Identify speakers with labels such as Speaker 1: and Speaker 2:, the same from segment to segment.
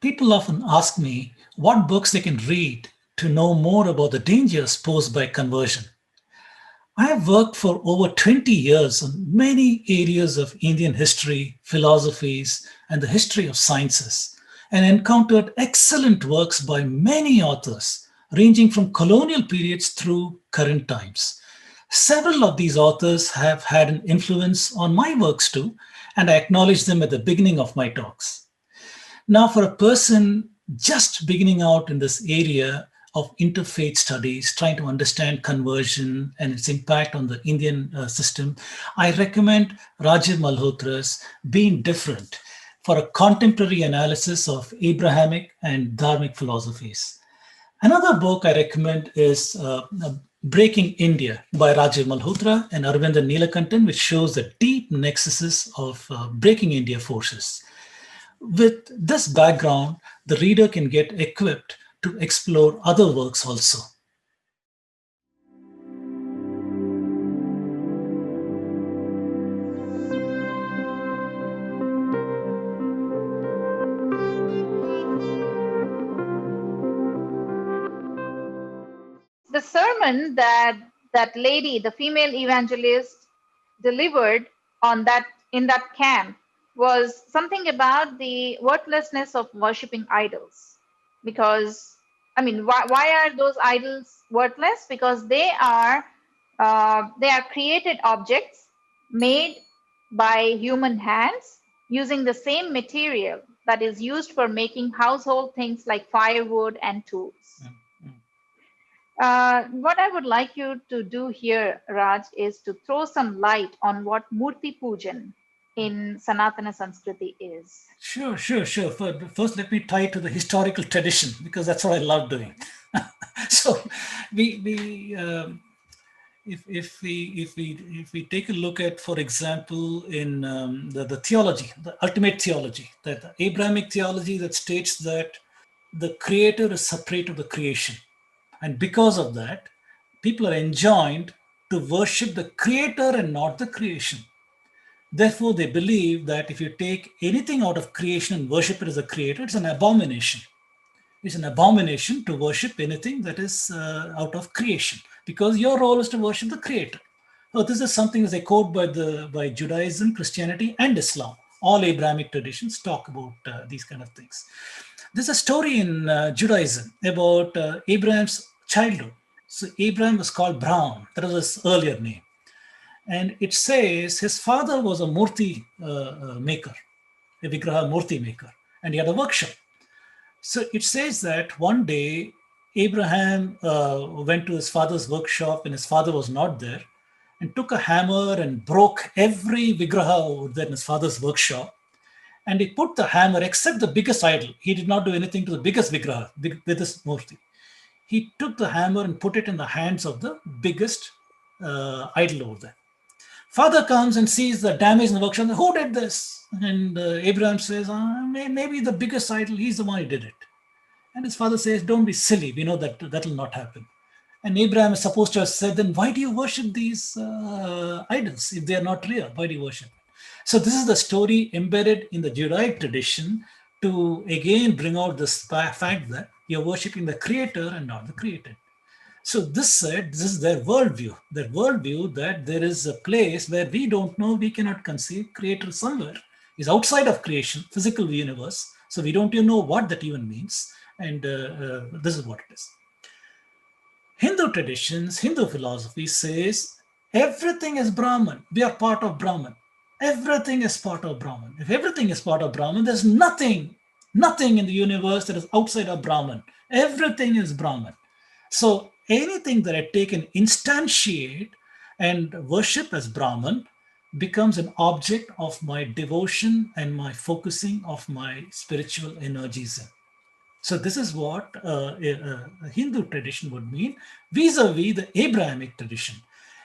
Speaker 1: People often ask me what books they can read to know more about the dangers posed by conversion. I have worked for over 20 years on many areas of Indian history, philosophies, and the history of sciences, and encountered excellent works by many authors, ranging from colonial periods through current times. Several of these authors have had an influence on my works too, and I acknowledge them at the beginning of my talks. Now, for a person just beginning out in this area of interfaith studies, trying to understand conversion and its impact on the Indian system, I recommend Rajiv Malhotra's Being Different for a contemporary analysis of Abrahamic and Dharmic philosophies. Another book I recommend is Breaking India by Rajiv Malhotra and Arvindan Neelakantan, which shows the deep nexuses of breaking India forces. With this background, the reader can get equipped to explore other works also.
Speaker 2: The sermon that lady, the female evangelist, delivered on that in that camp was something about the worthlessness of worshipping idols. Because I mean, why are those idols worthless? Because they are created objects made by human hands using the same material that is used for making household things like firewood and tools. What I would like you to do here, Raj, is to throw some light on what Murti Pujan in Sanatana Sanskriti is.
Speaker 1: Sure. First, let me tie it to the historical tradition because that's what I love doing. So, we if we take a look at, for example, in the theology, the ultimate theology, that the Abrahamic theology that states that the creator is separate of the creation. And because of that, people are enjoined to worship the creator and not the creation. Therefore, they believe that if you take anything out of creation and worship it as a creator, it's an abomination. It's an abomination to worship anything that is out of creation because your role is to worship the creator. So this is something that's echoed by Judaism, Christianity, and Islam. All Abrahamic traditions talk about these kind of things. There's a story in Judaism about Abraham's childhood. So Abraham was called Brahm. That was his earlier name. And it says his father was a murti maker, a vigraha murti maker, and he had a workshop. So it says that one day Abraham went to his father's workshop and his father was not there and took a hammer and broke every vigraha over there in his father's workshop. And he put the hammer, except the biggest idol. He did not do anything to the biggest vigraha with his murti. He took the hammer and put it in the hands of the biggest idol over there. Father comes and sees the damage in the workshop. Who did this? And Abraham says, maybe the biggest idol, he's the one who did it. And his father says, don't be silly. We know that that will not happen. And Abraham is supposed to have said, then why do you worship these idols if they are not real? Why do you worship? So this is the story embedded in the Judaic tradition to again bring out this fact that you're worshiping the creator and not the created. So this is their worldview that there is a place where we don't know, we cannot conceive, creator somewhere is outside of creation, physical universe. So we don't even know what that even means. And this is what it is. Hindu traditions, Hindu philosophy says everything is Brahman. We are part of Brahman. Everything is part of Brahman. If everything is part of Brahman, there's nothing in the universe that is outside of Brahman. Everything is Brahman. So anything that I take and instantiate and worship as Brahman becomes an object of my devotion and my focusing of my spiritual energies in. So this is what a Hindu tradition would mean vis-a-vis the Abrahamic tradition.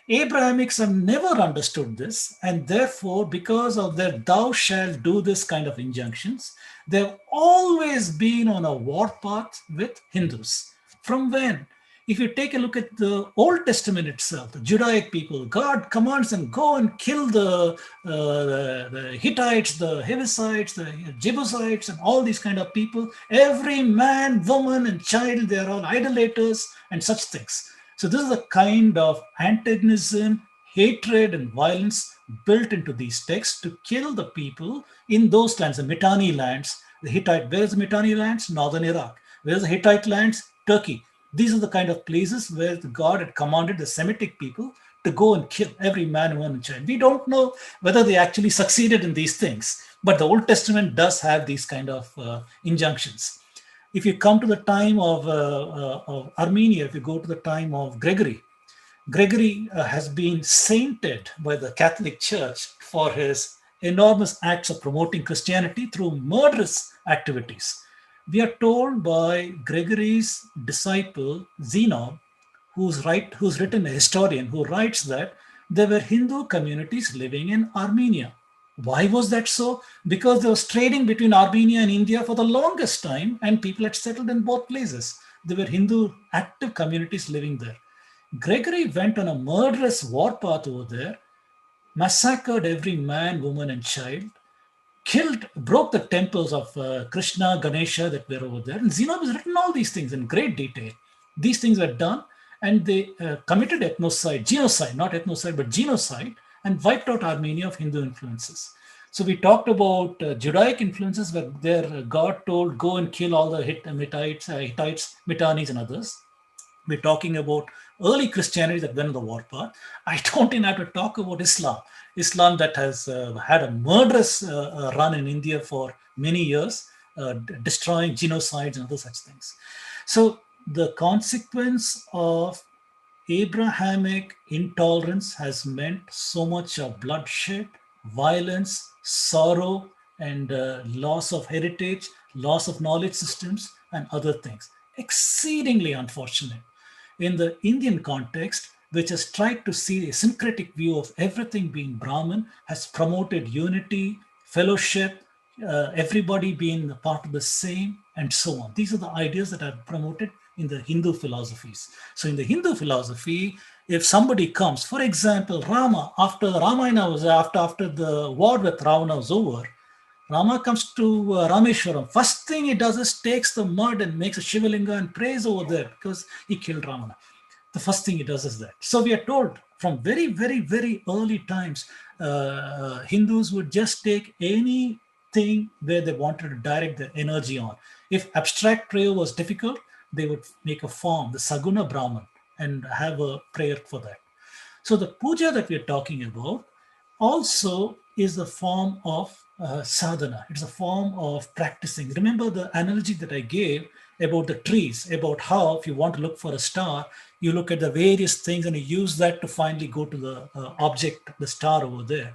Speaker 1: Abrahamics have never understood this, and therefore, because of their thou shalt do this kind of injunctions, they've always been on a warpath with Hindus. From when? If you take a look at the Old Testament itself, the Judaic people, God commands them, go and kill the Hittites, the Hevites, the Jebusites, and all these kind of people. Every man, woman, and child, they are all idolaters and such things. So this is a kind of antagonism, hatred, and violence built into these texts to kill the people in those lands, the Mitanni lands. The Hittite, where is the Mitanni lands? Northern Iraq. Where is the Hittite lands? Turkey. These are the kind of places where God had commanded the Semitic people to go and kill every man, woman, and child. We don't know whether they actually succeeded in these things, but the Old Testament does have these kind of injunctions. If you come to the time of Armenia, if you go to the time of Gregory, Gregory has been sainted by the Catholic Church for his enormous acts of promoting Christianity through murderous activities. We are told by Gregory's disciple Zenon, who's written a historian who writes that there were Hindu communities living in Armenia. Why was that so? Because there was trading between Armenia and India for the longest time, and people had settled in both places. There were Hindu active communities living there. Gregory went on a murderous warpath over there, massacred every man, woman, and child, broke the temples of Krishna, Ganesha that were over there. And Zeno has written all these things in great detail. These things were done, and they committed genocide, not ethnocide, but genocide, and wiped out Armenia of Hindu influences. So we talked about Judaic influences where there God told, go and kill all the Hittites, Mitannis, and others. We're talking about early Christianity that went on the warpath. I don't even have to talk about Islam. Islam that has had a murderous run in India for many years, destroying genocides and other such things. So the consequence of Abrahamic intolerance has meant so much of bloodshed, violence, sorrow, and loss of heritage, loss of knowledge systems, and other things. Exceedingly unfortunate. In the Indian context, which has tried to see a syncretic view of everything being Brahman, has promoted unity, fellowship, everybody being a part of the same, and so on. These are the ideas that are promoted in the Hindu philosophies. So in the Hindu philosophy, if somebody comes, for example, Rama, after the Ramayana was after the war with Ravana was over, Rama comes to Rameshwaram. First thing he does is takes the mud and makes a Shivalinga and prays over there because he killed Ravana. The first thing he does is that. So we are told from very, very, very early times, Hindus would just take anything where they wanted to direct their energy on. If abstract prayer was difficult, they would make a form, the Saguna Brahman, and have a prayer for that. So the puja that we're talking about also is a form of sadhana. It's a form of practicing. Remember the analogy that I gave about the trees, about how if you want to look for a star, you look at the various things and you use that to finally go to the object, the star over there.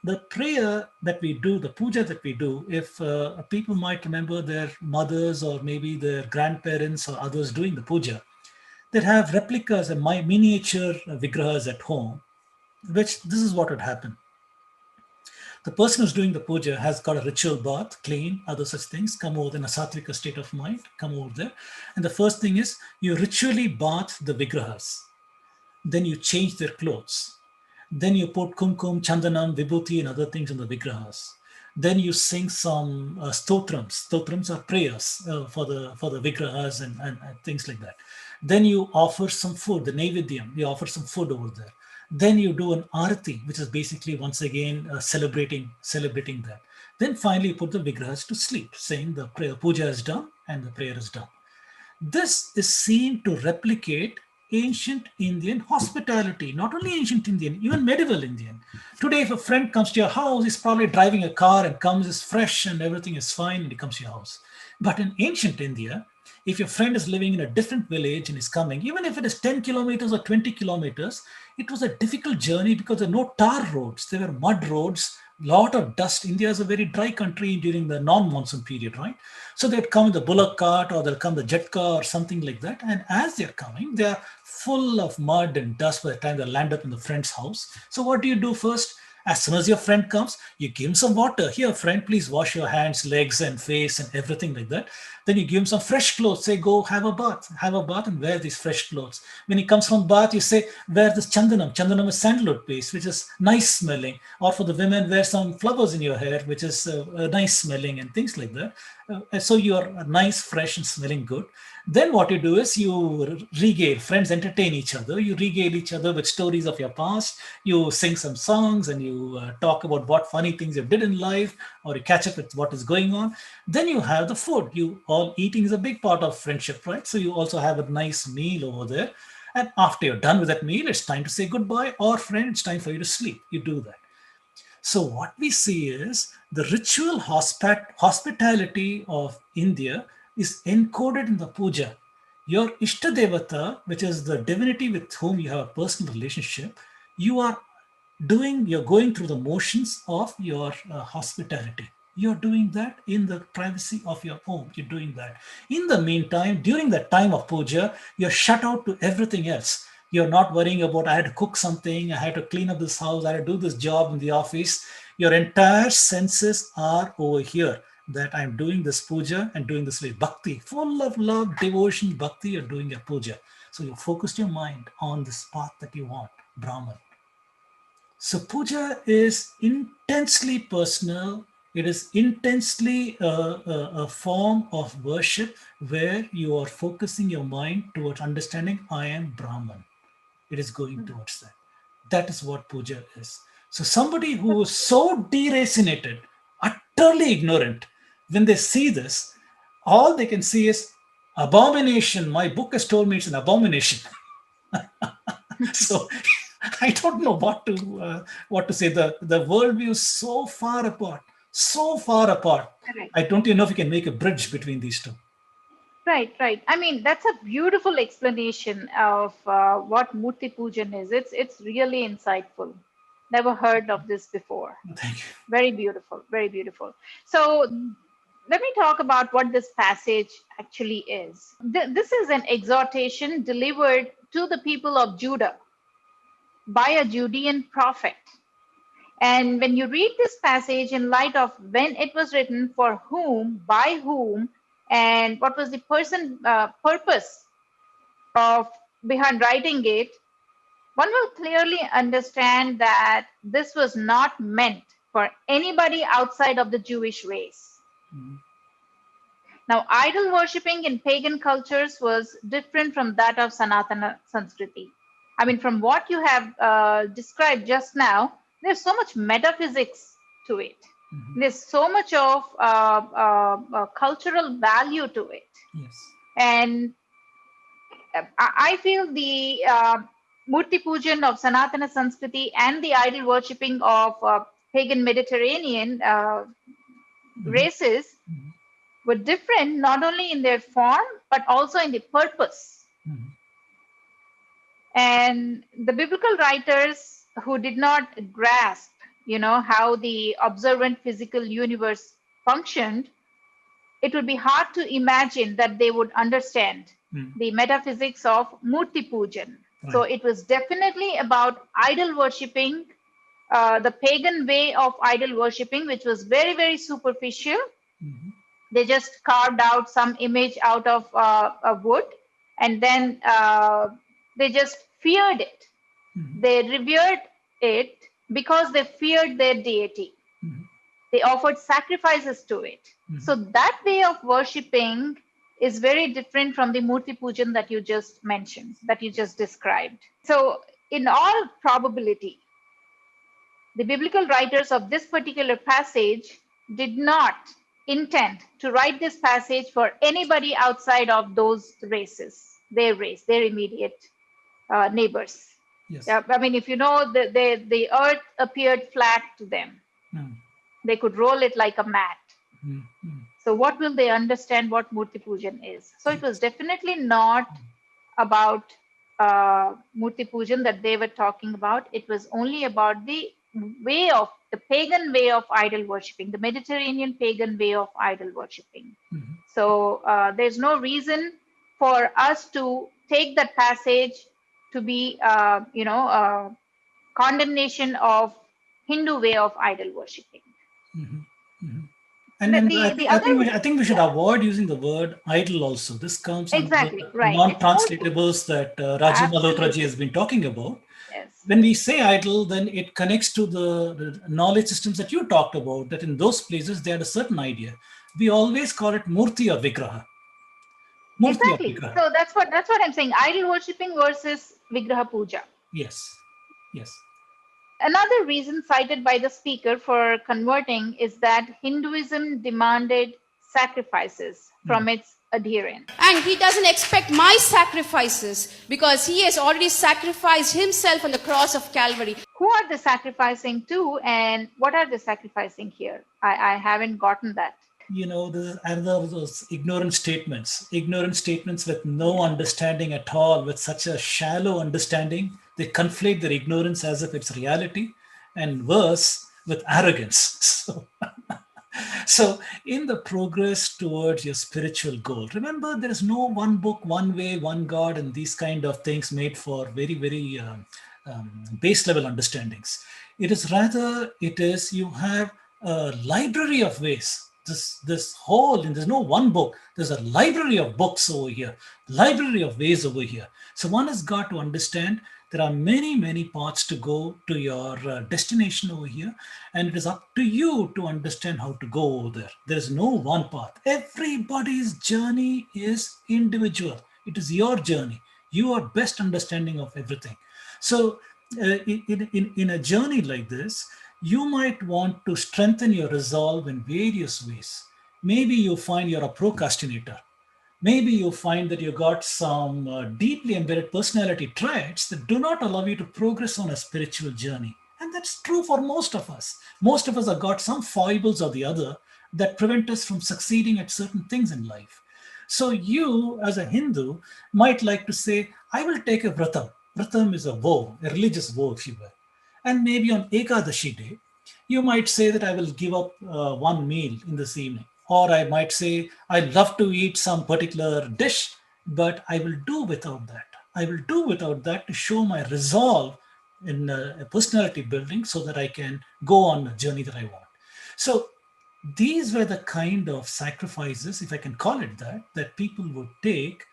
Speaker 1: The prayer that we do, the puja that we do, if people might remember their mothers or maybe their grandparents or others doing the puja, they have replicas and miniature vigrahas at home, which this is what would happen. The person who's doing the puja has got a ritual bath, clean, other such things, come over in a sattvika state of mind, come over there. And the first thing is you ritually bath the vigrahas. Then you change their clothes. Then you put kumkum, chandanam, vibhuti, and other things on the vigrahas. Then you sing some stotrams. Stotrams are prayers for the vigrahas and things like that. Then you offer some food, the naivedyam. You offer some food over there. Then you do an arati, which is basically once again celebrating that. Then finally you put the vigrahas to sleep, saying the puja is done and the prayer is done. This is seen to replicate ancient Indian hospitality, not only ancient Indian, even medieval Indian. Today, if a friend comes to your house, he's probably driving a car and comes, is fresh and everything is fine and he comes to your house. But in ancient India, if your friend is living in a different village and is coming, even if it is 10 kilometers or 20 kilometers, it was a difficult journey because there were no tar roads. There were mud roads, lot of dust. India is a very dry country during the non-monsoon period, right? So they'd come in the bullock cart or they'll come the jet car or something like that. And as they're coming, they're full of mud and dust by the time they land up in the friend's house. So what do you do first? As soon as your friend comes, you give him some water. Here, friend, please wash your hands, legs, and face, and everything like that. Then you give him some fresh clothes. Say, go have a bath, and wear these fresh clothes. When he comes from bath, you say, wear this chandanam. Chandanam is sandalwood paste, which is nice smelling. Or for the women, wear some flowers in your hair, which is nice smelling, and things like that. So you're nice, fresh, and smelling good. Then what you do is you regale, friends entertain each other. You regale each other with stories of your past. You sing some songs and you talk about what funny things you did in life, or you catch up with what is going on. Then you have the food. You all eating is a big part of friendship, right? So you also have a nice meal over there. And after you're done with that meal, it's time to say goodbye, or friend, it's time for you to sleep. You do that. So what we see is the ritual hospitality of India is encoded in the puja. Your Ishtadevata, which is the divinity with whom you have a personal relationship, you are you're going through the motions of your hospitality. You're doing that in the privacy of your home. You're doing that. In the meantime, during that time of puja, you're shut out to everything else. You're not worrying about, I had to cook something, I had to clean up this house, I had to do this job in the office. Your entire senses are over here, that I'm doing this puja and doing this with bhakti, full of love, devotion, bhakti, you're doing your puja. So you focused your mind on this path that you want, Brahman. So puja is intensely personal. It is intensely a form of worship where you are focusing your mind towards understanding I am Brahman. It is going towards that. That is what puja is. So somebody who is so deracinated, utterly ignorant, when they see this, all they can see is abomination. My book has told me it's an abomination. So I don't know what to say. The worldview is so far apart, so far apart.
Speaker 2: Correct.
Speaker 1: I don't even know if you can make a bridge between these two.
Speaker 2: Right, right. I mean, that's a beautiful explanation of what Murti Pujan is. It's really insightful. Never heard of this before.
Speaker 1: Thank you.
Speaker 2: Very beautiful, very beautiful. So let me talk about what this passage actually is. This is an exhortation delivered to the people of Judah by a Judean prophet. And when you read this passage in light of when it was written, for whom, by whom, and what was the purpose of behind writing it, one will clearly understand that this was not meant for anybody outside of the Jewish race.
Speaker 1: Mhm.
Speaker 2: Now, idol worshipping in pagan cultures was different from that of Sanatana Sanskriti. I mean, from what you have described just now, there's so much metaphysics to it.
Speaker 1: Mhm.
Speaker 2: There's so much of cultural value to it.
Speaker 1: Yes.
Speaker 2: And I feel the Murti Pujan of Sanatana Sanskriti and the idol worshipping of pagan Mediterranean
Speaker 1: Mhm.
Speaker 2: races
Speaker 1: Mhm.
Speaker 2: were different not only in their form but also in the purpose.
Speaker 1: Mhm.
Speaker 2: And the biblical writers who did not grasp, how the observant physical universe functioned, it would be hard to imagine that they would understand
Speaker 1: Mhm.
Speaker 2: the metaphysics of Murti Pujan. So
Speaker 1: Right.
Speaker 2: it was definitely about idol worshipping, the pagan way of idol worshipping, which was very, very superficial.
Speaker 1: Mhm.
Speaker 2: They just carved out some image out of a wood, and then they just feared it.
Speaker 1: Mhm.
Speaker 2: They revered it because they feared their deity.
Speaker 1: Mhm.
Speaker 2: They offered sacrifices to it. So
Speaker 1: Mhm.
Speaker 2: that way of worshipping is very different from the Murti Pujan that you just mentioned, that you just described. So, in all probability, the biblical writers of this particular passage did not intend to write this passage for anybody outside of those races, their race, their immediate neighbors.
Speaker 1: Yes.
Speaker 2: Yeah, I mean, if you know, the earth appeared flat to them.
Speaker 1: Mhm.
Speaker 2: They could roll it like a mat.
Speaker 1: Mhm. Mhm.
Speaker 2: So, what will they understand what Murti Pujan is? So, it was
Speaker 1: Yes.
Speaker 2: definitely not about Murti Pujan that they were talking about. It was only about the pagan way of idol worshipping, the Mediterranean pagan way of idol worshipping.
Speaker 1: Mhm.
Speaker 2: So there's no reason for us to take that passage to be, condemnation of Hindu way of idol worshipping.
Speaker 1: Mhm, mhm.
Speaker 2: The,
Speaker 1: And
Speaker 2: the, the other,
Speaker 1: I think we should
Speaker 2: yeah,
Speaker 1: avoid using the word idol also. This comes under the
Speaker 2: exactly, right. It's more,
Speaker 1: non-translatables that Rajiv Malhotraji has
Speaker 2: absolutely,
Speaker 1: been talking about.
Speaker 2: yes.
Speaker 1: When we say idol, then it connects to the knowledge systems that you talked about, that in those places they had a certain idea. We always call it murti or vigraha. Murti or
Speaker 2: Exactly.
Speaker 1: vigraha.
Speaker 2: So that's what I'm saying. Idol worshipping versus Vigraha Puja.
Speaker 1: Yes. Yes.
Speaker 2: Another reason cited by the speaker for converting is that Hinduism demanded sacrifices
Speaker 1: Mm.
Speaker 2: from its adherents.
Speaker 3: And he doesn't expect my sacrifices because he has already sacrificed himself on the cross of Calvary.
Speaker 2: Who are they sacrificing to, and what are they sacrificing here? I haven't gotten that.
Speaker 1: This is another of those ignorant statements with no understanding at all, with such a shallow understanding. They conflate their ignorance as if it's reality, and worse, with arrogance. So, in the progress towards your spiritual goal, remember there is no one book, one way, one God, and these kind of things made for very, very base level understandings. It is you have a library of ways. This whole, and there's no one book. There's a library of books over here, library of ways over here. So one has got to understand there are many, many paths to go to your destination over here, and it is up to you to understand how to go over there. There is no one path. Everybody's journey is individual. It is your journey, your best understanding of everything. So, in a journey like this, you might want to strengthen your resolve in various ways. Maybe you find you're a procrastinator. Maybe you find that you got some deeply embedded personality traits that do not allow you to progress on a spiritual journey. And that's true for most of us. Most of us have got some foibles or the other that prevent us from succeeding at certain things in life. So you, as a Hindu, might like to say, I will take a vratam. Vratam is a vow, a religious vow, if you will. And maybe on Ekadashi day, you might say that I will give up one meal in this evening. Or I might say, I love to eat some particular dish, but I will do without that. I will do without that to show my resolve in a personality building so that I can go on a journey that I want. So these were the kind of sacrifices, if I can call it that, that people would take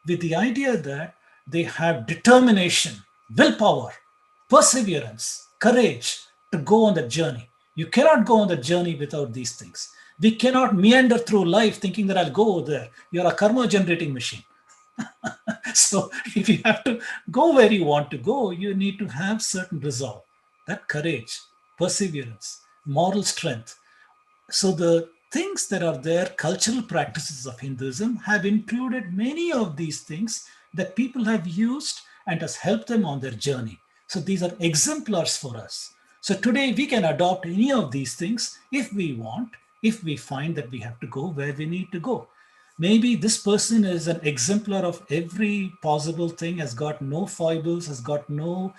Speaker 1: with the idea that they have determination, willpower, perseverance, courage to go on that journey. You cannot go on the journey without these things. We cannot meander through life thinking that I'll go over there. You're a karma generating machine. So if you have to go where you want to go, you need to have certain resolve, that courage, perseverance, moral strength. So the things that are there, cultural practices of Hinduism, have included many of these things that people have used and has helped them on their journey. So these are exemplars for us. So today we can adopt any of these things if we want, if we find that we have to go where we need to go. Maybe this person is an exemplar of every possible thing, has got no foibles, has got no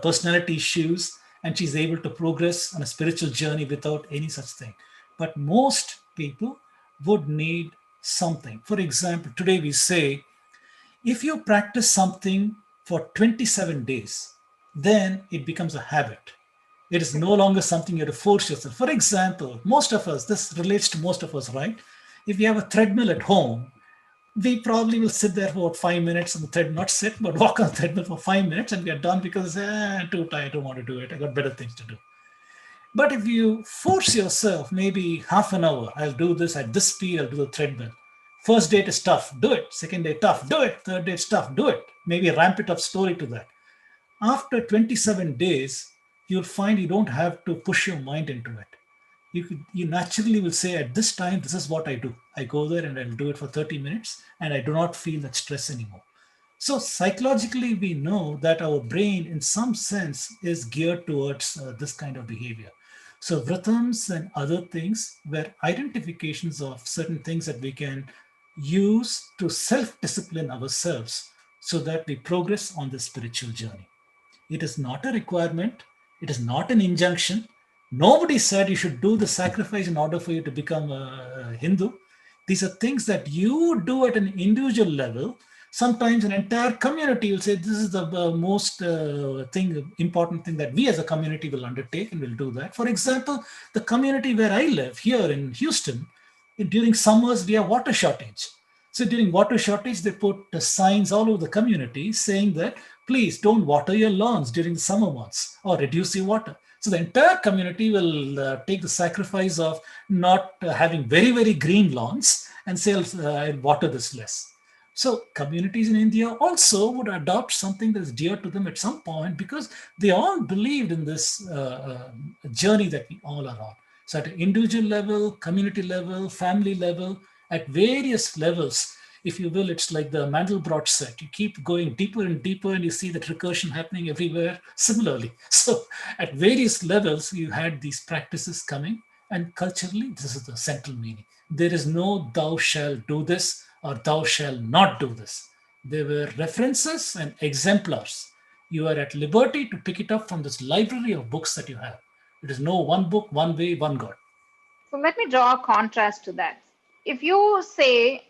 Speaker 1: personality issues, and she's able to progress on a spiritual journey without any such thing. But most people would need something. For example, today we say, if you practice something for 27 days, then it becomes a habit. It is no longer something you have to force yourself. For example, most of us, this relates to most of us, right? If you have a treadmill at home, we probably will sit there for about 5 minutes on the treadmill, not sit, but walk on the treadmill for 5 minutes, and we are done because I'm too tired, I don't want to do it. I got better things to do. But if you force yourself, maybe half an hour, I'll do this at this speed, I'll do the treadmill. First day is tough, do it. Second day, tough, do it. Third day, it's tough, do it. Maybe ramp it up slowly to that. After 27 days, you'll find you don't have to push your mind into it. You naturally will say, at this time, this is what I do. I go there and I'll do it for 30 minutes, and I do not feel that stress anymore. So psychologically, we know that our brain, in some sense, is geared towards this kind of behavior. So vratams and other things were identifications of certain things that we can use to self-discipline ourselves so that we progress on the spiritual journey. It is not a requirement. It is not an injunction. Nobody said you should do the sacrifice in order for you to become a Hindu. These are things that you do at an individual level Sometimes an entire community will say, this is the most important thing that we as a community will undertake, and will do that. For example, the community where I live here in Houston, during summers, we have water shortage. So during water shortage, they put signs all over the community saying that, please don't water your lawns during the summer months or reduce your water. So the entire community will take the sacrifice of not having very, very green lawns and say, I'll water this less. So communities in India also would adopt something that's dear to them at some point, because they all believed in this journey that we all are on. So at an individual level, community level, family level, at various levels, if you will, it's like the Mandelbrot set. You keep going deeper and deeper, and you see that recursion happening everywhere similarly. So at various levels, you had these practices coming, and culturally, this is the central meaning. There is no thou shalt do this or thou shalt not do this. There were references and exemplars. You are at liberty to pick it up from this library of books that you have. It is no one book, one way, one God.
Speaker 2: So let me draw a contrast to that. If you say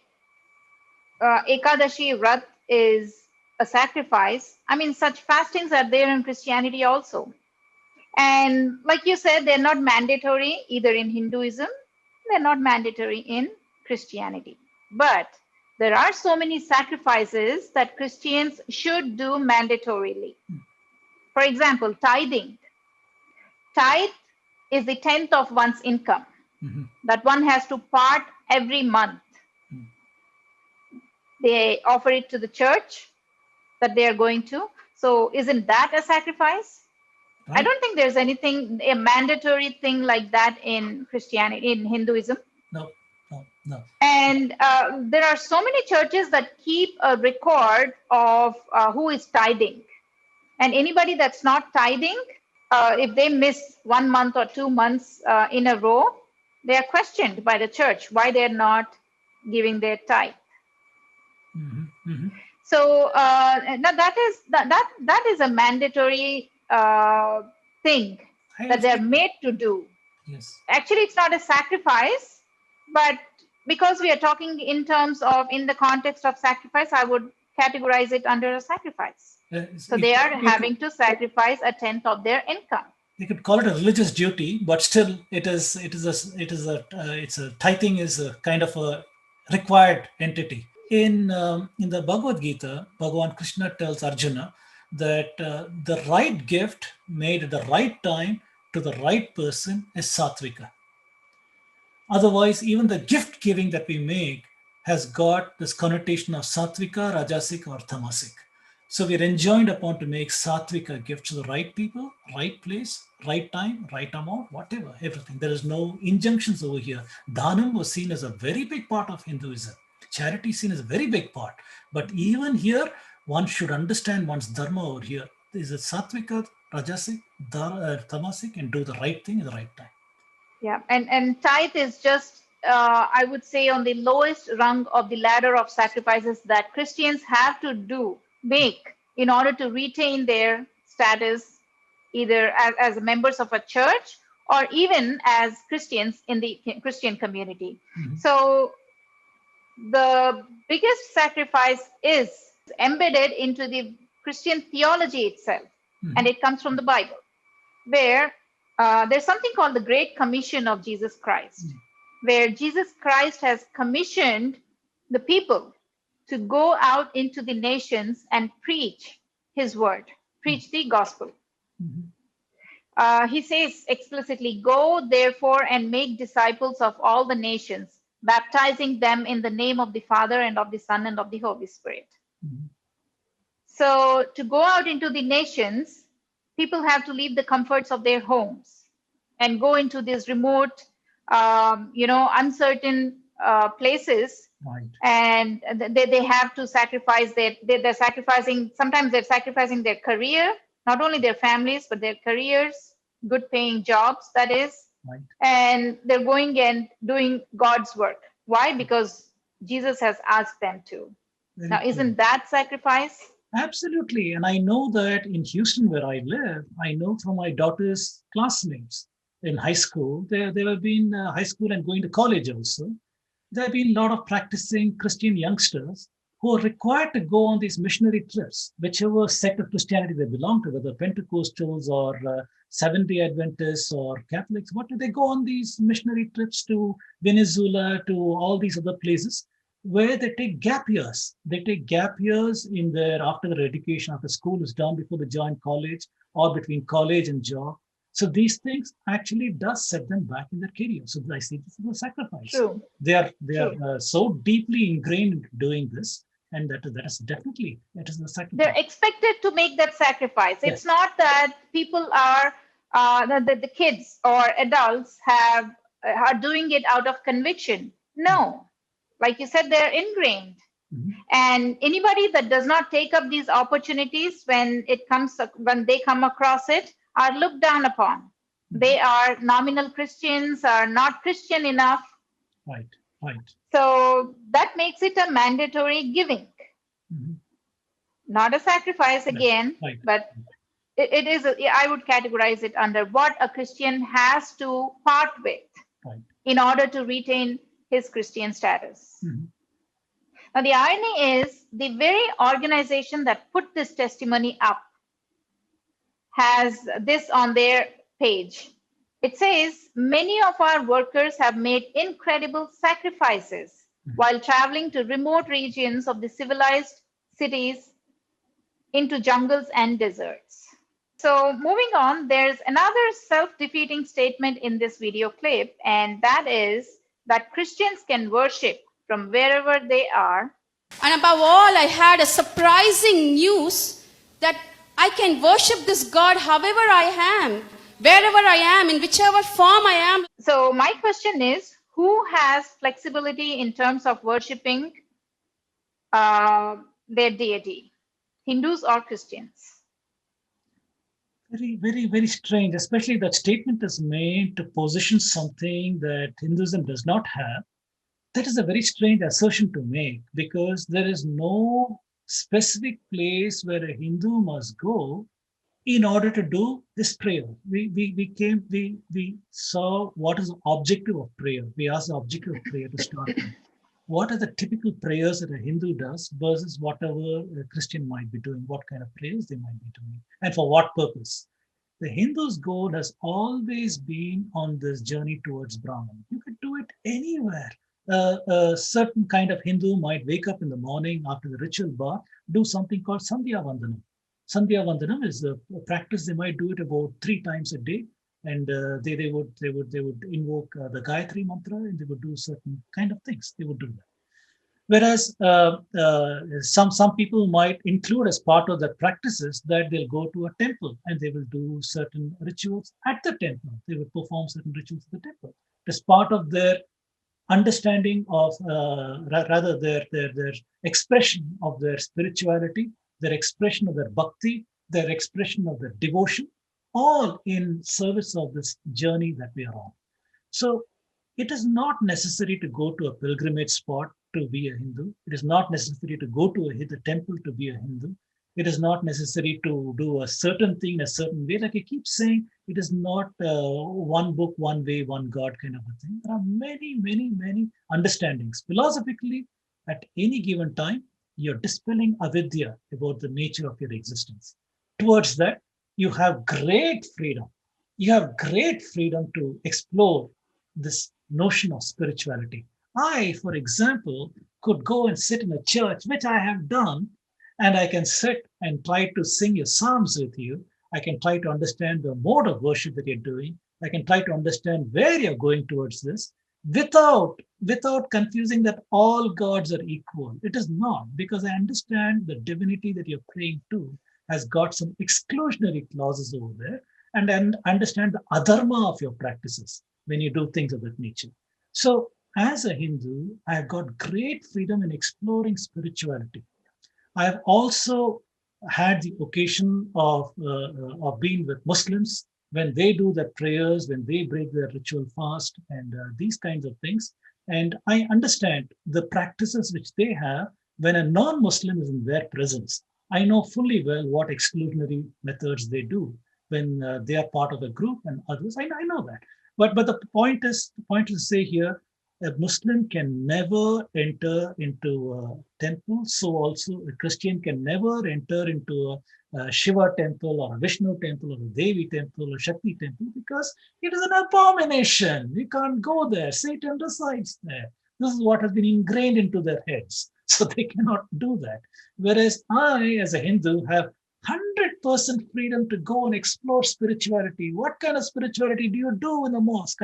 Speaker 2: Ekadashi Vrat is a sacrifice, I mean, such fastings are there in Christianity also. And like you said, they're not mandatory either in Hinduism, they're not mandatory in Christianity. But there are so many sacrifices that Christians should do mandatorily. For example, tithing. Tithe is the 10th of one's income that one has to part every month. They offer it to the church that they are going to. So isn't that a sacrifice? Right. I don't think there's anything, a mandatory thing like that in Christianity, in Hinduism.
Speaker 1: No.
Speaker 2: And there are so many churches that keep a record of who is tithing. And anybody that's not tithing, if they miss 1 month or 2 months in a row, they are questioned by the church why they're not giving their tithe. So now that is a mandatory thing that they're made to do.
Speaker 1: Yes.
Speaker 2: Actually, it's not a sacrifice, but because we are talking in terms of, in the context of sacrifice, I would categorize it under a sacrifice. So they are having to sacrifice a 10th of their income.
Speaker 1: You could call it a religious duty, but still, tithing is a kind of a required entity. In the Bhagavad Gita, Bhagavan Krishna tells Arjuna that the right gift made at the right time to the right person is sattvika. Otherwise, even the gift giving that we make has got this connotation of sattvika, rajasic, or tamasic. So we're enjoined upon to make sattvika gifts to the right people, right place, right time, right amount, whatever, everything. There is no injunctions over here. Dhanam was seen as a very big part of Hinduism. Charity is seen as a very big part. But even here, one should understand one's dharma over here. Is it sattvika, rajasic, tamasic, and do the right thing at the right time.
Speaker 2: Yeah, and tithe is just, I would say, on the lowest rung of the ladder of sacrifices that Christians have to make in order to retain their status, either as members of a church or even as Christians in the Christian community. So the biggest sacrifice is embedded into the Christian theology itself, and it comes from the Bible, where there's something called the Great Commission of Jesus Christ, where Jesus Christ has commissioned the people to go out into the nations and preach his word, preach the gospel. He says explicitly, "Go therefore and make disciples of all the nations, baptizing them in the name of the Father and of the Son and of the Holy Spirit." So to go out into the nations, people have to leave the comforts of their homes and go into these remote, uncertain places.
Speaker 1: Right.
Speaker 2: And they have to sacrifice they're sacrificing, sometimes they're sacrificing their career, not only their families, but their careers, good paying jobs, that is.
Speaker 1: Right.
Speaker 2: And they're going and doing God's work. Why? Because Jesus has asked them to.
Speaker 1: Very
Speaker 2: now,
Speaker 1: true.
Speaker 2: Isn't that sacrifice?
Speaker 1: Absolutely. And I know that in Houston, where I live, I know from my daughter's classmates in high school, they have been high school and going to college also. There have been a lot of practicing Christian youngsters who are required to go on these missionary trips, whichever sect of Christianity they belong to, whether Pentecostals or Seventh-day Adventists or Catholics. What do they go on these missionary trips to Venezuela, to all these other places, where they take gap years. They take gap years in their after their education, after school is done, before they join college, or between college and job. So these things actually does set them back in their career. So I see this as a sacrifice.
Speaker 2: True.
Speaker 1: They are so deeply ingrained in doing this, and that is definitely, it is a sacrifice.
Speaker 2: They're expected to make that sacrifice.
Speaker 1: Yes.
Speaker 2: It's not that people are the kids or adults are doing it out of conviction. No, like you said, they're ingrained.
Speaker 1: Mhm.
Speaker 2: And anybody that does not take up these opportunities when they come across it are looked down upon. They are nominal Christians, are not Christian enough.
Speaker 1: Right, right.
Speaker 2: So that makes it a mandatory giving,
Speaker 1: Mhm.
Speaker 2: not a sacrifice again,
Speaker 1: Right.
Speaker 2: but it is, I would categorize it under what a Christian has to part with
Speaker 1: Right.
Speaker 2: in order to retain his Christian status.
Speaker 1: Mhm.
Speaker 2: Now, the irony is the very organization that put this testimony up has this on their page. It says, many of our workers have made incredible sacrifices while traveling to remote regions of the civilized cities into jungles and deserts. So moving on, there's another self-defeating statement in this video clip, and that is that Christians can worship from wherever they are.
Speaker 3: And above all, I had a surprising news that I can worship this God however I am, wherever I am, in whichever form I am.
Speaker 2: So my question is, who has flexibility in terms of worshiping their deity, Hindus or Christians?
Speaker 1: Very, very, very strange, especially that statement is made to position something that Hinduism does not have. That is a very strange assertion to make, because there is no specific place where a Hindu must go in order to do this prayer. We saw what is the objective of prayer. We asked the objective of prayer to start with. What are the typical prayers that a Hindu does versus whatever a Christian might be doing, what kind of prayers they might be doing, and for what purpose. The Hindu's goal has always been on this journey towards Brahman. You could do it anywhere. A certain kind of Hindu might wake up in the morning after the ritual bath, do something called Sandhya Vandanam. Sandhya Vandanam is a practice. They might do it about 3 times a day, and they would invoke the Gayatri mantra, and they would do certain kind of things. They would do that. Whereas some people might include as part of their practices that they'll go to a temple and they will do certain rituals at the temple. They will perform certain rituals at the temple. As part of their understanding of, rather their expression of their spirituality, their expression of their bhakti, their expression of their devotion, all in service of this journey that we are on. So it is not necessary to go to a pilgrimage spot to be a Hindu. It is not necessary to go to a temple to be a Hindu. It is not necessary to do a certain thing a certain way. Like I keep saying, it is not one book, one way, one God kind of a thing. There are many, many, many understandings. Philosophically, at any given time, you're dispelling avidya about the nature of your existence. Towards that, you have great freedom. You have great freedom to explore this notion of spirituality. I, for example, could go and sit in a church, which I have done, and I can sit and try to sing your psalms with you. I can try to understand the mode of worship that you're doing. I can try to understand where you're going towards this without confusing that all gods are equal. It is not, because I understand the divinity that you're praying to has got some exclusionary clauses over there, and then understand the adharma of your practices when you do things of that nature. So as a Hindu, I've got great freedom in exploring spirituality. I've also had the occasion of being with Muslims when they do their prayers, when they break their ritual fast, and these kinds of things. And I understand the practices which they have when a non-Muslim is in their presence. I know fully well what exclusionary methods they do when they are part of a group and others. I know that. But the point is to say here, A Muslim can never enter into a temple, so also a Christian can never enter into a Shiva temple or a Vishnu temple or a Devi temple or Shakti temple because it is an abomination. We can't go there. Satan resides there. This is what has been ingrained into their heads. So they cannot do that. Whereas I, as a Hindu, have 100% freedom to go and explore spirituality. What kind of spirituality do you do in the mosque?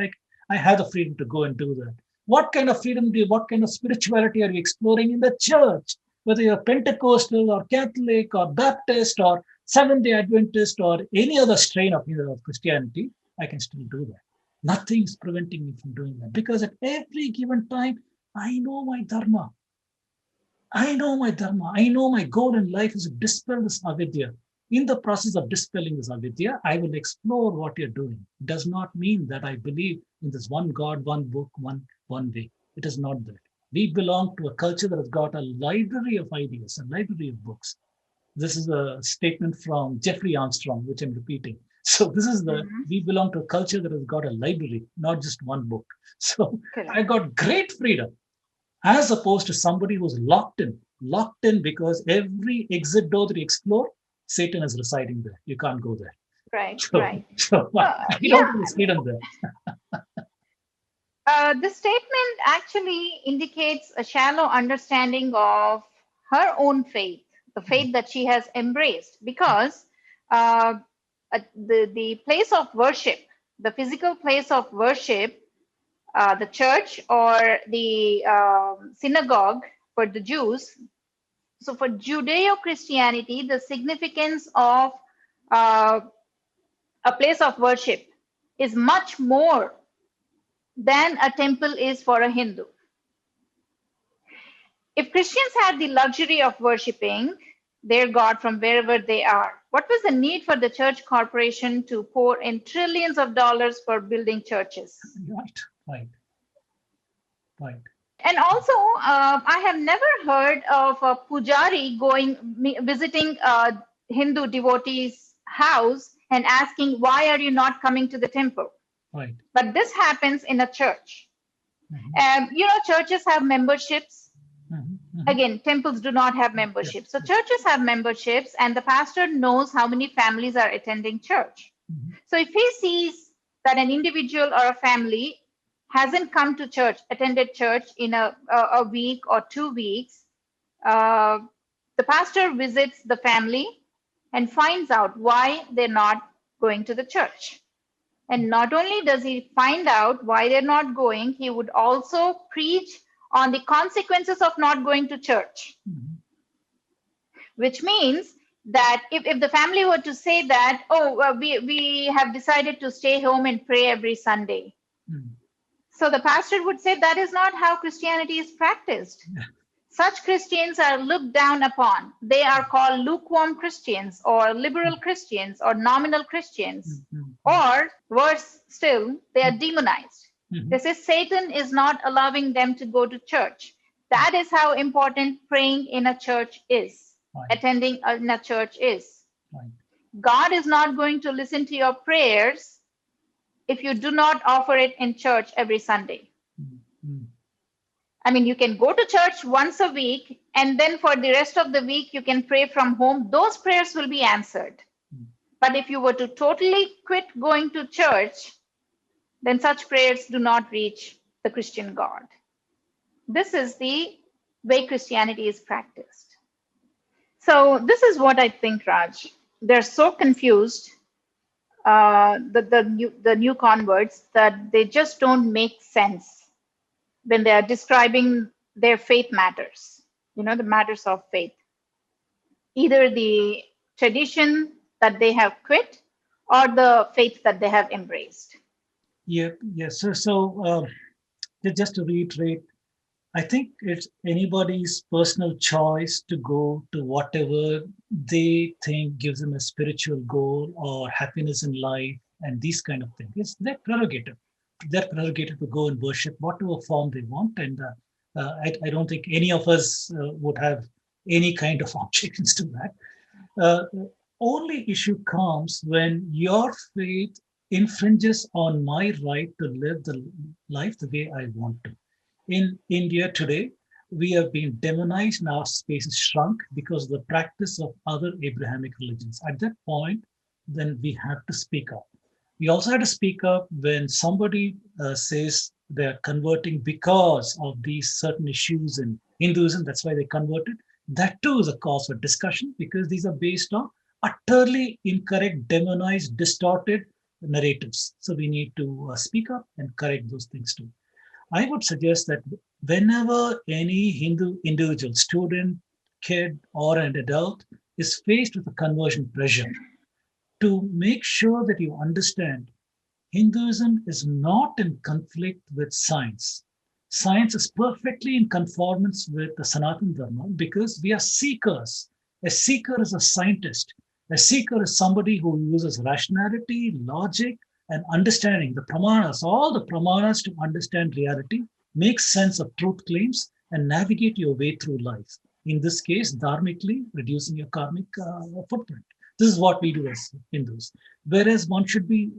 Speaker 1: I have the freedom to go and do that. What kind of freedom what kind of spirituality are you exploring in the church? Whether you're Pentecostal or Catholic or Baptist or Seventh-day Adventist or any other strain of Christianity, I can still do that. Nothing is preventing me from doing that because at every given time, I know my dharma. I know my dharma. I know my goal in life is to dispel this avidya. In the process of dispelling this avidya, I will explore what you're doing. It does not mean that I believe in this one God, one book, one way. It is not that. We belong to a culture that has got a library of ideas, a library of books. This is a statement from Jeffrey Armstrong, which I'm repeating. So this is we belong to a culture that has got a library, not just one book. So I got great freedom as opposed to somebody who's locked in because every exit door that you explore, Satan is residing there. You can't go there.
Speaker 2: Right,
Speaker 1: right. So I don't have this freedom there.
Speaker 2: This statement actually indicates a shallow understanding of her own faith, the faith that she has embraced, because the place of worship, the physical place of worship, the church or the synagogue for the Jews. So for Judeo-Christianity, the significance of a place of worship is much more than a temple is for a Hindu. If Christians had the luxury of worshipping their God from wherever they are, what was the need for the church corporation to pour in trillions of dollars for building churches?
Speaker 1: Right.
Speaker 2: And also, I have never heard of a pujari visiting a Hindu devotee's house and asking, why are you not coming to the temple?
Speaker 1: Right.
Speaker 2: But this happens in a church. Churches have memberships. Again, temples do not have memberships. So churches have memberships, and the pastor knows how many families are attending church. So if he sees that an individual or a family hasn't come to church, attended church in a week or 2 weeks, the pastor visits the family and finds out why they're not going to the church. And not only does he find out why they're not going, he would also preach on the consequences of not going to church. Which means that if the family were to say that, we have decided to stay home and pray every Sunday. So the pastor would say that is not how Christianity is practiced. Such Christians are looked down upon. They are called lukewarm Christians or liberal Christians or nominal Christians. Or worse still, they are demonized. They say Satan is not allowing them to go to church. That is how important praying in a church is, attending in a church is. God is not going to listen to your prayers if you do not offer it in church every Sunday. I mean, you can go to church once a week, and then for the rest of the week, you can pray from home. Those prayers will be answered. But if you were to totally quit going to church, then such prayers do not reach the Christian God. This is the way Christianity is practiced. So this is what I think, Raj. They're so confused, the new converts, that they just don't make sense when they are describing their faith matters, the matters of faith. Either the tradition that they have quit or the faith that they have embraced.
Speaker 1: Yes. So just to reiterate, I think it's anybody's personal choice to go to whatever they think gives them a spiritual goal or happiness in life and these kind of things. It's their prerogative. Their prerogative to go and worship whatever form they want. And I don't think any of us would have any kind of objections to that. Only issue comes when your faith infringes on my right to live the life the way I want to. In India today, we have been demonized and our space is shrunk because of the practice of other Abrahamic religions. At that point, then we have to speak up. We also had to speak up when somebody says they're converting because of these certain issues in Hinduism. That's why they converted. That too is a cause for discussion because these are based on utterly incorrect, demonized, distorted narratives. So we need to speak up and correct those things too. I would suggest that whenever any Hindu individual, student, kid, or an adult is faced with a conversion pressure, to make sure that you understand Hinduism is not in conflict with science. Science is perfectly in conformance with the Sanatana Dharma because we are seekers. A seeker is a scientist. A seeker is somebody who uses rationality, logic, and understanding the pramanas, all the pramanas to understand reality, make sense of truth claims, and navigate your way through life. In this case, dharmically, reducing your karmic footprint. This is what we do as Hindus. Whereas one should be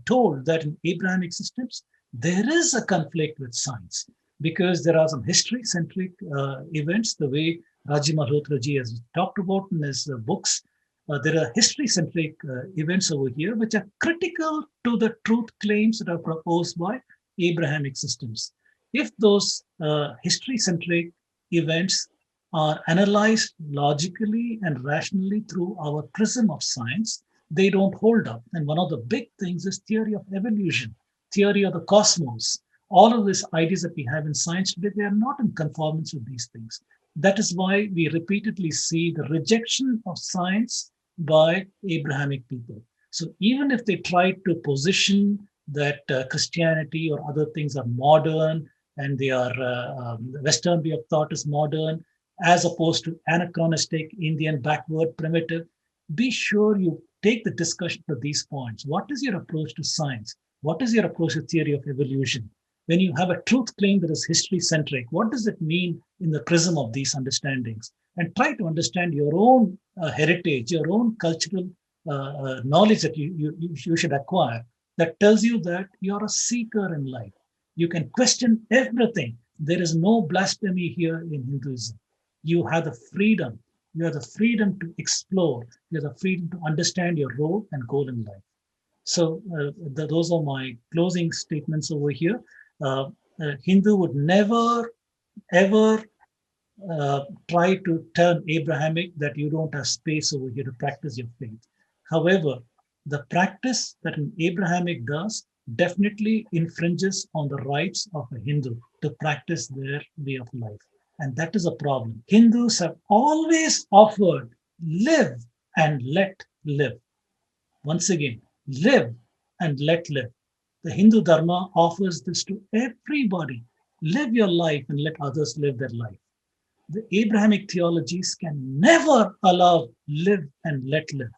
Speaker 1: told that in Abrahamic systems, there is a conflict with science because there are some history-centric events, the way Raji Malhotraji has talked about in his books. There are history-centric events over here which are critical to the truth claims that are proposed by Abrahamic systems. If those history-centric events are analyzed logically and rationally through our prism of science, they don't hold up. And one of the big things is theory of evolution, theory of the cosmos. All of these ideas that we have in science today, they are not in conformance with these things. That is why we repeatedly see the rejection of science by Abrahamic people. So even if they try to position that Christianity or other things are modern and they are Western way of thought is modern, as opposed to anachronistic, Indian, backward, primitive, be sure you take the discussion to these points. What is your approach to science? What is your approach to theory of evolution? When you have a truth claim that is history-centric, what does it mean in the prism of these understandings? And try to understand your own heritage, your own cultural knowledge that you should acquire that tells you that you're a seeker in life. You can question everything. There is no blasphemy here in Hinduism. You have the freedom. You have the freedom to explore. You have the freedom to understand your role and goal in life. So those are my closing statements over here. Hindu would never, ever try to turn Abrahamic that you don't have space over here to practice your faith. However, the practice that an Abrahamic does definitely infringes on the rights of a Hindu to practice their way of life. And that is a problem. Hindus have always offered live and let live. Once again, live and let live. The Hindu Dharma offers this to everybody. Live your life and let others live their life. The Abrahamic theologies can never allow live and let live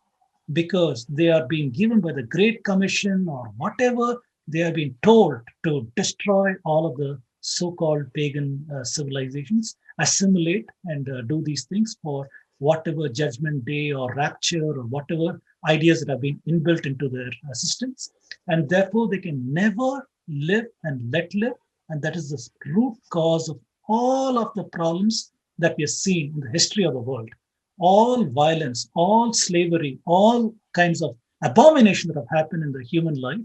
Speaker 1: because they are being given by the Great Commission or whatever. They have been told to destroy all of the so-called pagan civilizations, assimilate and do these things for whatever judgment day or rapture or whatever ideas that have been inbuilt into their systems. And therefore, they can never live and let live. And that is the root cause of all of the problems that we have seen in the history of the world. All violence, all slavery, all kinds of abomination that have happened in the human life,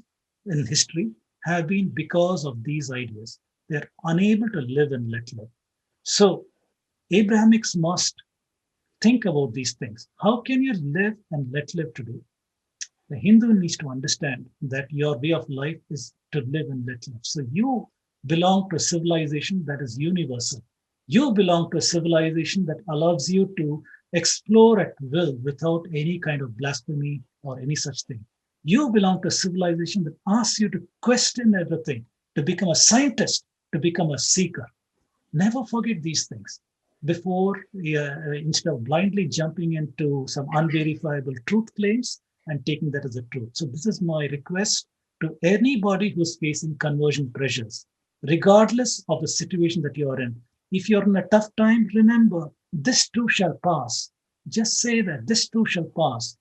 Speaker 1: in history, have been because of these ideas. They're unable to live and let live. So Abrahamics must think about these things. How can you live and let live today? The Hindu needs to understand that your way of life is to live and let live. So you belong to a civilization that is universal. You belong to a civilization that allows you to explore at will without any kind of blasphemy or any such thing. You belong to a civilization that asks you to question everything, to become a scientist, to become a seeker. Never forget these things before, instead of blindly jumping into some unverifiable truth claims and taking that as a truth. So this is my request to anybody who's facing conversion pressures, regardless of the situation that you are in. If you're in a tough time, remember, this too shall pass. Just say that this too shall pass.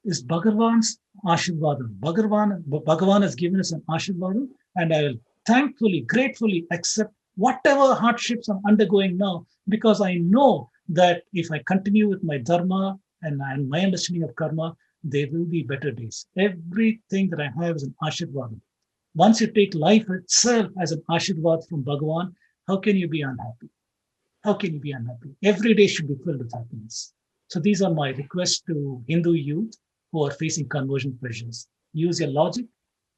Speaker 1: Is Bhagavan's Ashirvadam. Bhagavan has given us an Ashirvadam, and I will thankfully, gratefully accept whatever hardships I'm undergoing now, because I know that if I continue with my dharma and my understanding of karma, there will be better days. Everything that I have is an ashirvad. Once you take life itself as an ashirvad from Bhagavan, how can you be unhappy? How can you be unhappy? Every day should be filled with happiness. So these are my requests to Hindu youth who are facing conversion pressures. Use your logic,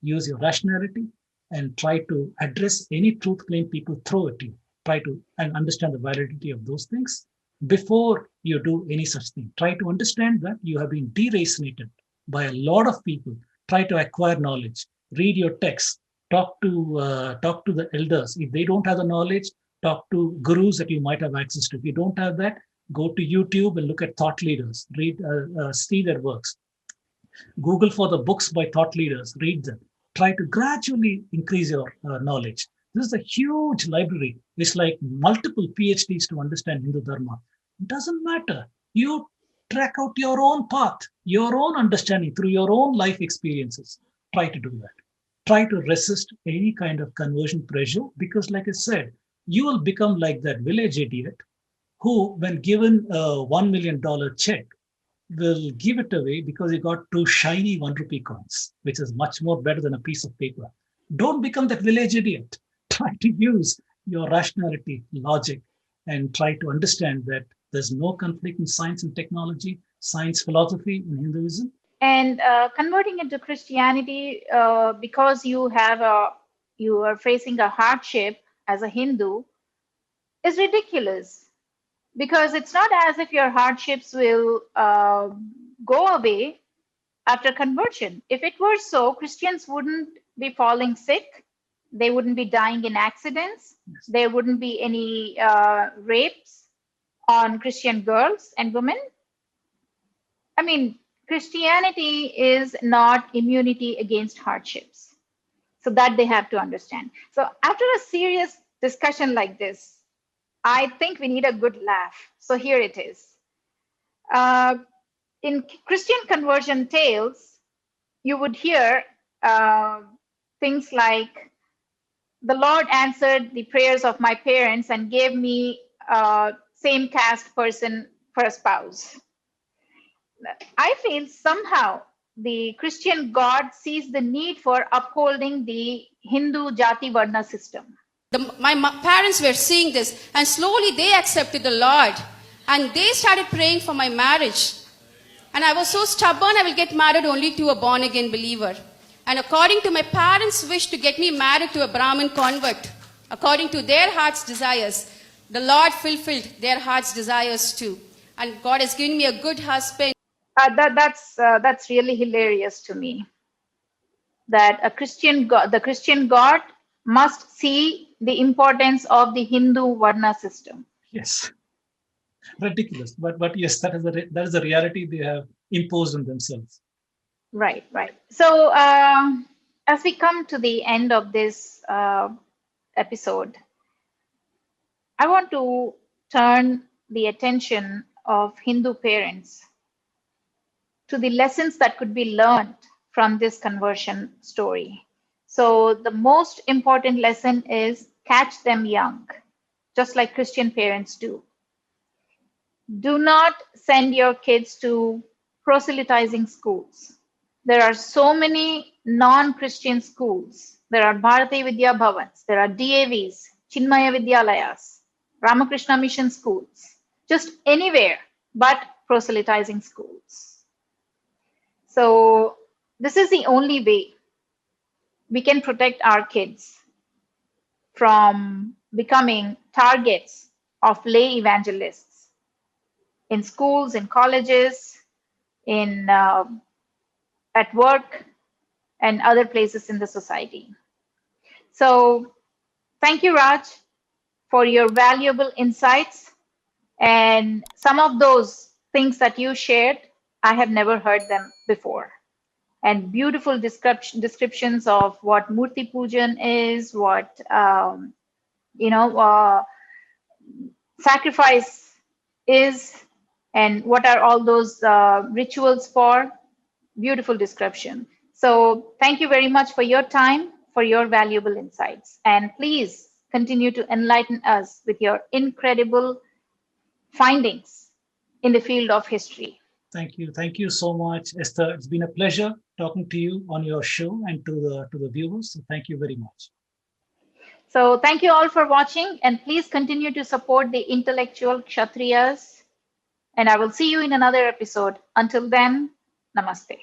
Speaker 1: use your rationality, and try to address any truth claim people throw at you. Try to and understand the validity of those things before you do any such thing. Try to understand that you have been deracinated by a lot of people. Try to acquire knowledge. Read your texts. Talk to the elders. If they don't have the knowledge, talk to gurus that you might have access to. If you don't have that, go to YouTube and look at thought leaders. See their works. Google for the books by thought leaders, read them. Try to gradually increase your knowledge. This is a huge library. It's like multiple PhDs to understand Hindu Dharma. It doesn't matter. You track out your own path, your own understanding through your own life experiences. Try to do that. Try to resist any kind of conversion pressure because, like I said, you will become like that village idiot who, when given a $1 million check, will give it away because he got two shiny 1 rupee coins, which is much more better than a piece of paper. Don't become that village idiot. Try to use your rationality, logic, and try to understand that there's no conflict in science and technology, science, philosophy, and Hinduism.
Speaker 2: And converting into Christianity because you are facing a hardship as a Hindu is ridiculous, because it's not as if your hardships will go away after conversion. If it were so, Christians wouldn't be falling sick, they wouldn't be dying in accidents, there wouldn't be any rapes on Christian girls and women. I mean, Christianity is not immunity against hardships. So that they have to understand. So after a serious discussion like this, I think we need a good laugh. So here it is. In Christian conversion tales, you would hear things like, the Lord answered the prayers of my parents and gave me a same caste person for a spouse. I feel somehow the Christian God sees the need for upholding the Hindu Jati Varna system.
Speaker 3: My parents were seeing this, and slowly they accepted the Lord, and they started praying for my marriage. And I was so stubborn, I will get married only to a born-again believer. And according to my parents' wish to get me married to a Brahmin convert, according to their heart's desires, the Lord fulfilled their heart's desires too. And God has given me a good husband.
Speaker 2: That's really hilarious to me. That the Christian God must see the importance of the Hindu Varna system.
Speaker 1: Yes, ridiculous. But yes, that is the reality they have imposed on themselves.
Speaker 2: Right. So as we come to the end of this episode, I want to turn the attention of Hindu parents to the lessons that could be learned from this conversion story. So the most important lesson is catch them young, just like Christian parents do. Do not send your kids to proselytizing schools. There are so many non-Christian schools. There are Bharati Vidya Bhavans, there are DAVs, Chinmaya Vidyalayas, Ramakrishna Mission schools, just anywhere but proselytizing schools. So this is the only way we can protect our kids from becoming targets of lay evangelists in schools, in colleges, at work, and other places in the society. So thank you, Raj, for your valuable insights. And some of those things that you shared, I have never heard them before. And beautiful descriptions of what Murti Pujan is, what sacrifice is, and what are all those rituals for. Beautiful description. So thank you very much for your time, for your valuable insights. And please continue to enlighten us with your incredible findings in the field of history.
Speaker 1: Thank you. Thank you so much, Esther. It's been a pleasure talking to you on your show and to the viewers. So thank you very much.
Speaker 2: So thank you all for watching, and please continue to support the intellectual Kshatriyas. And I will see you in another episode. Until then, namaste.